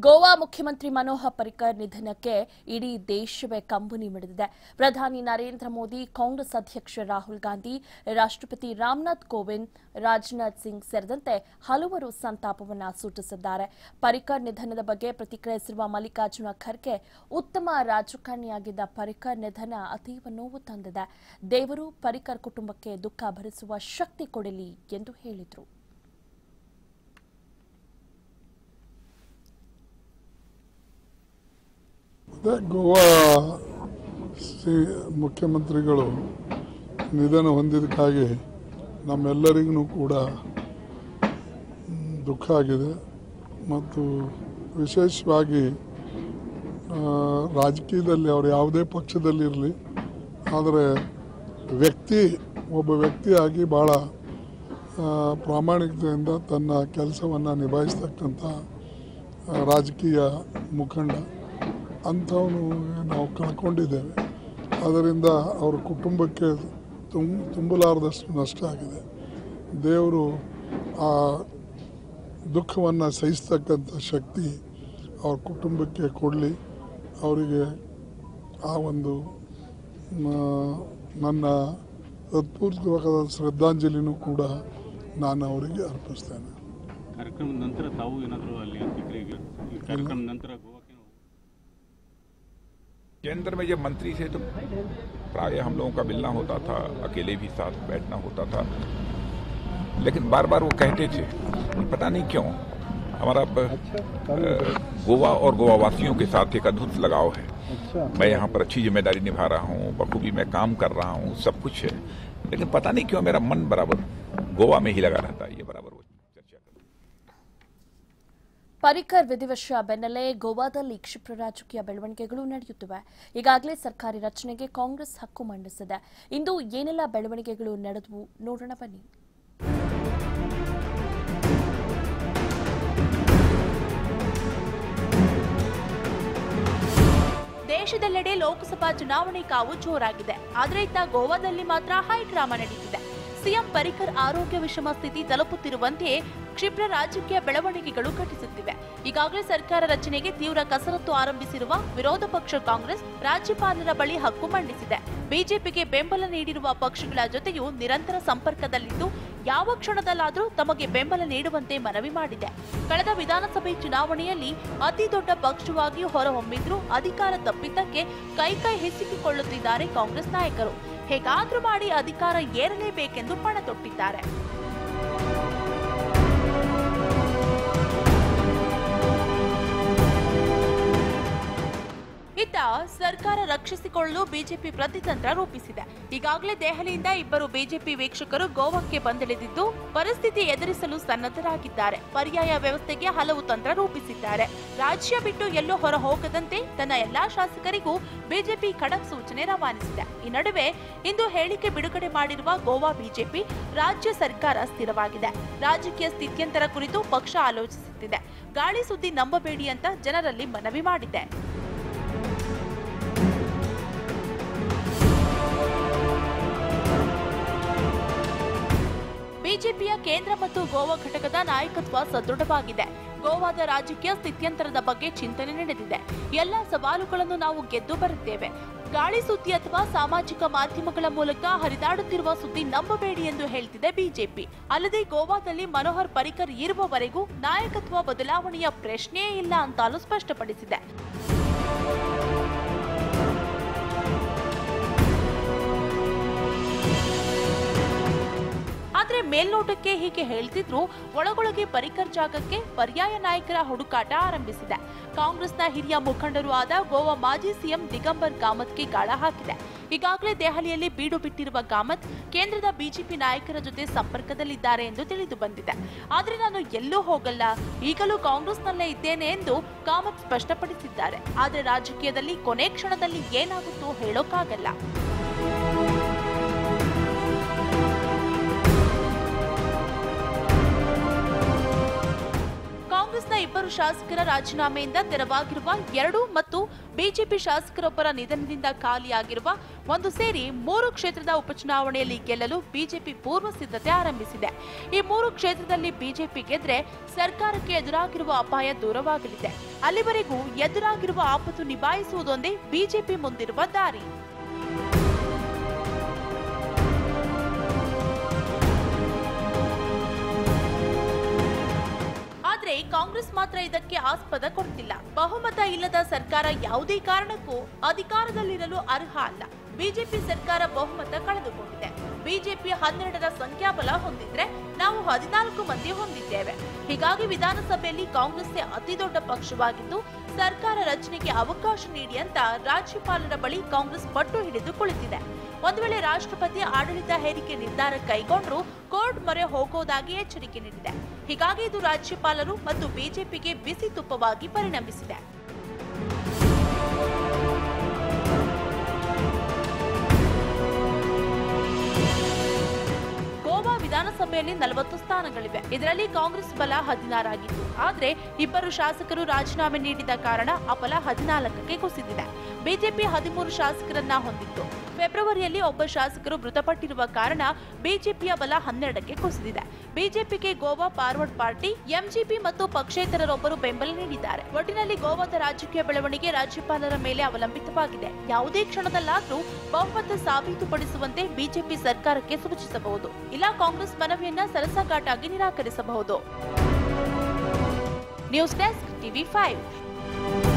ಗೋವಾ ಮುಖ್ಯಮಂತ್ರಿ ಮನೋಹರ್ ಪರಿಕರ್ ನಿಧನಕ್ಕೆ ಇಡೀ ದೇಶವೇ ಕಂಬನಿ ಮಿಡಿದಿದೆ. ಪ್ರಧಾನಿ ನರೇಂದ್ರ ಮೋದಿ, ಕಾಂಗ್ರೆಸ್ ಅಧ್ಯಕ್ಷ ರಾಹುಲ್ ಗಾಂಧಿ, ರಾಷ್ಟ್ರಪತಿ ರಾಮನಾಥ್ ಕೋವಿಂದ್, ರಾಜನಾಥ್ ಸಿಂಗ್ ಸೇರಿದಂತೆ ಹಲವರು ಸಂತಾಪವನ್ನು ಸೂಚಿಸಿದ್ದಾರೆ. ಪರಿಕರ್ ನಿಧನದ ಬಗ್ಗೆ ಪ್ರತಿಕ್ರಿಯಿಸಿರುವ ಮಲ್ಲಿಕಾರ್ಜುನ ಖರ್ಗೆ, ಉತ್ತಮ ರಾಜಕಾರಣಿಯಾಗಿದ್ದ ಪರಿಕರ್ ನಿಧನ ಅತೀವ ನೋವು ತಂದಿದೆ. ದೇವರು ಪರಿಕರ್ ಕುಟುಂಬಕ್ಕೆ ದುಃಖ ಭರಿಸುವ ಶಕ್ತಿ ಕೊಡಲಿ ಎಂದು ಹೇಳಿದರು. ಗೋವಾ ಮುಖ್ಯಮಂತ್ರಿಗಳು ನಿಧನ ಹೊಂದಿದ್ದಕ್ಕಾಗಿ ನಮ್ಮೆಲ್ಲರಿಗೂ ಕೂಡ ದುಃಖ ಆಗಿದೆ ಮತ್ತು ವಿಶೇಷವಾಗಿ ರಾಜಕೀಯದಲ್ಲಿ ಅವರು ಯಾವುದೇ ಪಕ್ಷದಲ್ಲಿರಲಿ, ಆದರೆ ಒಬ್ಬ ವ್ಯಕ್ತಿಯಾಗಿ ಭಾಳ ಪ್ರಾಮಾಣಿಕತೆಯಿಂದ ತನ್ನ ಕೆಲಸವನ್ನು ನಿಭಾಯಿಸ್ತಕ್ಕಂಥ ರಾಜಕೀಯ ಮುಖಂಡ ಅಂಥವನು ನಾವು ಕಳ್ಕೊಂಡಿದ್ದೇವೆ. ಅದರಿಂದ ಅವರ ಕುಟುಂಬಕ್ಕೆ ತುಂಬಲಾರದಷ್ಟು ನಷ್ಟ ಆಗಿದೆ. ದೇವರು ಆ ದುಃಖವನ್ನು ಸಹಿಸ್ತಕ್ಕಂಥ ಶಕ್ತಿ ಅವ್ರ ಕುಟುಂಬಕ್ಕೆ ಕೊಡಲಿ. ಅವರಿಗೆ ಆ ಒಂದು ನನ್ನ ಹೃತ್ಪೂರ್ವಕವಾದ ಶ್ರದ್ಧಾಂಜಲಿನೂ ಕೂಡ ನಾನು ಅವರಿಗೆ ಅರ್ಪಿಸ್ತೇನೆ. ಕಾರ್ಯಕ್ರಮದ ನಂತರ ತಾವು ಏನಾದರೂ ಅಲ್ಲಿ ಕಾರ್ಯಕ್ರಮದ ನಂತರ केंद्र में जब मंत्री थे तो प्रायः हम लोगों का मिलना होता था, अकेले भी साथ बैठना होता था, लेकिन बार बार वो कहते थे, पता नहीं क्यों हमारा गोवा और गोवावासियों के साथ एक अद्भुत लगाव है। मैं यहाँ पर अच्छी जिम्मेदारी निभा रहा हूँ, बखूबी मैं काम कर रहा हूँ, सब कुछ है, लेकिन पता नहीं क्यों मेरा मन बराबर गोवा में ही लगा रहता है। ये बराबर ಪರಿಕರ್ ವಿಧಿವಶ ಬೆನ್ನಲ್ಲೇ ಗೋವಾದಲ್ಲಿ ಕ್ಷಿಪ್ರ ರಾಜಕೀಯ ಬೆಳವಣಿಗೆಗಳು ನಡೆಯುತ್ತಿವೆ. ಈಗಾಗಲೇ ಸರ್ಕಾರಿ ರಚನೆಗೆ ಕಾಂಗ್ರೆಸ್ ಹಕ್ಕು ಮಂಡಿಸಿದೆ. ಇಂದು ಏನೆಲ್ಲ ಬೆಳವಣಿಗೆಗಳು ನಡೆದವು ನೋಡೋಣ ಬನ್ನಿ. ದೇಶದೆಲ್ಲೆಡೆ ಲೋಕಸಭಾ ಚುನಾವಣೆ ಕಾವು ಜೋರಾಗಿದೆ. ಆದರೆ ಇತ್ತ ಗೋವಾದಲ್ಲಿ ಮಾತ್ರ ಹೈಡ್ರಾಮಾ ನಡೆಯುತ್ತಿದೆ. ಸಿಎಂ ಪರಿಕರ್ ಆರೋಗ್ಯ ವಿಷಮ ಸ್ಥಿತಿ ತಲುಪುತ್ತಿರುವಂತೆಯೇ ಕ್ಷಿಪ್ರ ರಾಜಕೀಯ ಬೆಳವಣಿಗೆಗಳು ಘಟಿಸುತ್ತಿವೆ. ಈಗಾಗಲೇ ಸರ್ಕಾರ ರಚನೆಗೆ ತೀವ್ರ ಕಸರತ್ತು ಆರಂಭಿಸಿರುವ ವಿರೋಧ ಪಕ್ಷ ಕಾಂಗ್ರೆಸ್ ರಾಜ್ಯಪಾಲರ ಬಳಿ ಹಕ್ಕು ಮಂಡಿಸಿದೆ. ಬಿಜೆಪಿಗೆ ಬೆಂಬಲ ನೀಡಿರುವ ಪಕ್ಷಗಳ ಜೊತೆಯೂ ನಿರಂತರ ಸಂಪರ್ಕದಲ್ಲಿದ್ದು ಯಾವ ಕ್ಷಣದಲ್ಲಾದರೂ ತಮಗೆ ಬೆಂಬಲ ನೀಡುವಂತೆ ಮನವಿ ಮಾಡಿದೆ. ಕಳೆದ ವಿಧಾನಸಭೆ ಚುನಾವಣೆಯಲ್ಲಿ ಅತಿ ದೊಡ್ಡ ಪಕ್ಷವಾಗಿ ಹೊರಹೊಮ್ಮಿದ್ರೂ ಅಧಿಕಾರ ತಪ್ಪಿದ್ದಕ್ಕೆ ಕೈ ಹಿಸುಕಿಕೊಳ್ಳುತ್ತಿದ್ದಾರೆ ಕಾಂಗ್ರೆಸ್ ನಾಯಕರು. ಹೇಗಾದ್ರೂ ಮಾಡಿ ಅಧಿಕಾರ ಏರಲೇಬೇಕೆಂದು ಪಣ ತೊಟ್ಟಿದ್ದಾರೆ. ಇತ್ತ ಸರ್ಕಾರ ರಕ್ಷಿಸಿಕೊಳ್ಳಲು ಬಿಜೆಪಿ ಪ್ರತಿತಂತ್ರ ರೂಪಿಸಿದೆ. ಈಗಾಗಲೇ ದೆಹಲಿಯಿಂದ ಇಬ್ಬರು ಬಿಜೆಪಿ ವೀಕ್ಷಕರು ಗೋವಾಕ್ಕೆ ಬಂದಿಳಿದಿದ್ದು ಪರಿಸ್ಥಿತಿ ಎದುರಿಸಲು ಸನ್ನದ್ಧರಾಗಿದ್ದಾರೆ. ಪರ್ಯಾಯ ವ್ಯವಸ್ಥೆಗೆ ಹಲವು ತಂತ್ರ ರೂಪಿಸಿದ್ದಾರೆ. ರಾಜ್ಯ ಬಿಟ್ಟು ಎಲ್ಲೂ ಹೊರ ಹೋಗದಂತೆ ತನ್ನ ಎಲ್ಲಾ ಶಾಸಕರಿಗೂ ಬಿಜೆಪಿ ಖಡಕ್ ಸೂಚನೆ ರವಾನಿಸಿದೆ. ಈ ನಡುವೆ ಇಂದು ಹೇಳಿಕೆ ಬಿಡುಗಡೆ ಮಾಡಿರುವ ಗೋವಾ ಬಿಜೆಪಿ, ರಾಜ್ಯ ಸರ್ಕಾರ ಸ್ಥಿರವಾಗಿದೆ, ರಾಜಕೀಯ ಸ್ಥಿತ್ಯಂತರ ಕುರಿತು ಪಕ್ಷ ಆಲೋಚಿಸುತ್ತಿದೆ, ಗಾಳಿ ಸುದ್ದಿ ನಂಬಬೇಡಿ ಅಂತ ಜನರಲ್ಲಿ ಮನವಿ ಮಾಡಿದೆ. ಬಿಜೆಪಿಯ ಕೇಂದ್ರ ಮತ್ತು ಗೋವಾ ಘಟಕದ ನಾಯಕತ್ವ ಸದೃಢವಾಗಿದೆ. ಗೋವಾದ ರಾಜಕೀಯ ಸ್ಥಿತ್ಯಂತರದ ಬಗ್ಗೆ ಚಿಂತನೆ ನಡೆದಿದೆ. ಎಲ್ಲಾ ಸವಾಲುಗಳನ್ನು ನಾವು ಗೆದ್ದು ಬರುತ್ತೇವೆ. ಗಾಳಿ ಸುದ್ದಿ ಅಥವಾ ಸಾಮಾಜಿಕ ಮಾಧ್ಯಮಗಳ ಮೂಲಕ ಹರಿದಾಡುತ್ತಿರುವ ಸುದ್ದಿ ನಂಬಬೇಡಿ ಎಂದು ಹೇಳ್ತಿದೆ ಬಿಜೆಪಿ. ಅಲ್ಲದೆ ಗೋವಾದಲ್ಲಿ ಮನೋಹರ್ ಪರಿಕರ್ ಇರುವವರೆಗೂ ನಾಯಕತ್ವ ಬದಲಾವಣೆಯ ಪ್ರಶ್ನೆಯೇ ಇಲ್ಲ ಅಂತಾಲೂ ಸ್ಪಷ್ಟಪಡಿಸಿದೆ. ಆದ್ರೆ ಮೇಲ್ನೋಟಕ್ಕೆ ಹೀಗೆ ಹೇಳ್ತಿದ್ರು, ಒಳಗೊಳಗೆ ಪರಿಕರ್ ಜಾಗಕ್ಕೆ ಪರ್ಯಾಯ ನಾಯಕರ ಹುಡುಕಾಟ ಆರಂಭಿಸಿದೆ. ಕಾಂಗ್ರೆಸ್ನ ಹಿರಿಯ ಮುಖಂಡರು ಆದ ಗೋವಾ ಮಾಜಿ ಸಿಎಂ ದಿಗಂಬರ್ ಕಾಮತ್ಗೆ ಗಾಳ ಹಾಕಿದೆ. ಈಗಾಗಲೇ ದೆಹಲಿಯಲ್ಲಿ ಬೀಡು ಬಿಟ್ಟಿರುವ ಕಾಮತ್ ಕೇಂದ್ರದ ಬಿಜೆಪಿ ನಾಯಕರ ಜೊತೆ ಸಂಪರ್ಕದಲ್ಲಿದ್ದಾರೆ ಎಂದು ತಿಳಿದು ಬಂದಿದೆ. ಆದ್ರೆ ನಾನು ಎಲ್ಲೂ ಹೋಗಲ್ಲ, ಈಗಲೂ ಕಾಂಗ್ರೆಸ್ನಲ್ಲೇ ಇದ್ದೇನೆ ಎಂದು ಕಾಮತ್ ಸ್ಪಷ್ಟಪಡಿಸಿದ್ದಾರೆ. ಆದ್ರೆ ರಾಜಕೀಯದಲ್ಲಿ ಕೊನೆ ಕ್ಷಣದಲ್ಲಿ ಏನಾಗುತ್ತೋ ಹೇಳೋಕ್ಕಾಗಲ್ಲ. ಕಾಂಗ್ರೆಸ್ನ 2 ಶಾಸಕರ ರಾಜೀನಾಮೆಯಿಂದ ತೆರವಾಗಿರುವ 2 ಮತ್ತು ಬಿಜೆಪಿ ಶಾಸಕರೊಬ್ಬರ ನಿಧನದಿಂದ ಖಾಲಿಯಾಗಿರುವ 1 ಸೇರಿ 3 ಕ್ಷೇತ್ರದ ಉಪಚುನಾವಣೆಯಲ್ಲಿ ಗೆಲ್ಲಲು ಬಿಜೆಪಿ ಪೂರ್ವ ಸಿದ್ಧತೆ ಆರಂಭಿಸಿದೆ. ಈ 3 ಕ್ಷೇತ್ರದಲ್ಲಿ ಬಿಜೆಪಿ ಗೆದ್ರೆ ಸರ್ಕಾರಕ್ಕೆ ಎದುರಾಗಿರುವ ಅಪಾಯ ದೂರವಾಗಲಿದೆ. ಅಲ್ಲಿವರೆಗೂ ಎದುರಾಗಿರುವ ಆಪತ್ತು ನಿಭಾಯಿಸುವುದೊಂದೇ ಬಿಜೆಪಿ ಮುಂದಿರುವ ದಾರಿ. ಆದ್ರೆ ಕಾಂಗ್ರೆಸ್ ಮಾತ್ರ ಇದಕ್ಕೆ ಆಸ್ಪದ ಕೊಡ್ತಿಲ್ಲ. ಬಹುಮತ ಇಲ್ಲದ ಸರ್ಕಾರ ಯಾವುದೇ ಕಾರಣಕ್ಕೂ ಅಧಿಕಾರದಲ್ಲಿರಲು ಅರ್ಹ ಅಲ್ಲ. ಬಿಜೆಪಿ ಸರ್ಕಾರ ಬಹುಮತ ಕಳೆದುಕೊಂಡಿದೆ. ಬಿಜೆಪಿ 12ರ ಸಂಖ್ಯಾಬಲ ಹೊಂದಿದ್ರೆ ನಾವು 14 ಮಂದಿ ಹೊಂದಿದ್ದೇವೆ. ಹೀಗಾಗಿ ವಿಧಾನಸಭೆಯಲ್ಲಿ ಕಾಂಗ್ರೆಸ್ಸೇ ಅತಿ ದೊಡ್ಡ ಪಕ್ಷವಾಗಿದ್ದು ಸರ್ಕಾರ ರಚನೆಗೆ ಅವಕಾಶ ನೀಡಿ ಅಂತ ರಾಜ್ಯಪಾಲರ ಬಳಿ ಕಾಂಗ್ರೆಸ್ ಪಟ್ಟು ಹಿಡಿದು ಕುಳಿತಿದೆ. ಒಂದು ವೇಳೆ ರಾಷ್ಟ್ರಪತಿ ಆಡಳಿತ ಹೇರಿಕೆ ನಿರ್ಧಾರ ಕೈಗೊಂಡ್ರು ಕೋರ್ಟ್ ಮೊರೆ ಹೋಗೋದಾಗಿ ಎಚ್ಚರಿಕೆ ನೀಡಿದೆ. ಹೀಗಾಗಿ ಇದು ರಾಜ್ಯಪಾಲರು ಮತ್ತು ಬಿಜೆಪಿಗೆ ಬಿಸಿ ತುಪ್ಪವಾಗಿ ಪರಿಣಮಿಸಿದೆ. ಗೋವಾ ವಿಧಾನಸಭೆಯಲ್ಲಿ 40 ಸ್ಥಾನಗಳಿವೆ. ಇದರಲ್ಲಿ ಕಾಂಗ್ರೆಸ್ ಬಲ 16 ಆಗಿತ್ತು. ಆದ್ರೆ 2 ಶಾಸಕರು ರಾಜೀನಾಮೆ ನೀಡಿದ ಕಾರಣ ಆ ಬಲ 14ಕ್ಕೆ ಕುಸಿದಿದೆ. ಬಿಜೆಪಿ 13 ಶಾಸಕರನ್ನ ಹೊಂದಿತ್ತು. ಫೆಬ್ರವರಿಯಲ್ಲಿ ಒಬ್ಬ ಶಾಸಕರು ಮೃತಪಟ್ಟಿರುವ ಕಾರಣ ಬಿಜೆಪಿಯ ಬಲ 12ಕ್ಕೆ ಕುಸಿದಿದೆ. ಬಿಜೆಪಿಗೆ ಗೋವಾ ಫಾರ್ವರ್ಡ್ ಪಾರ್ಟಿ, ಎಂಜಿಪಿ ಮತ್ತು ಪಕ್ಷೇತರರೊಬ್ಬರು ಬೆಂಬಲ ನೀಡಿದ್ದಾರೆ. ಒಟ್ಟಿನಲ್ಲಿ ಗೋವಾದ ರಾಜಕೀಯ ಬೆಳವಣಿಗೆ ರಾಜ್ಯಪಾಲರ ಮೇಲೆ ಅವಲಂಬಿತವಾಗಿದೆ. ಯಾವುದೇ ಕ್ಷಣದಲ್ಲಾದ್ರೂ ಬಹುಮತ ಸಾಬೀತುಪಡಿಸುವಂತೆ ಬಿಜೆಪಿ ಸರ್ಕಾರಕ್ಕೆ ಸೂಚಿಸಬಹುದು. ಇಲ್ಲ ಕಾಂಗ್ರೆಸ್ ಮನವಿಯನ್ನ ಸರಸಗಾಟಾಗಿ ನಿರಾಕರಿಸಬಹುದು. News desk TV5.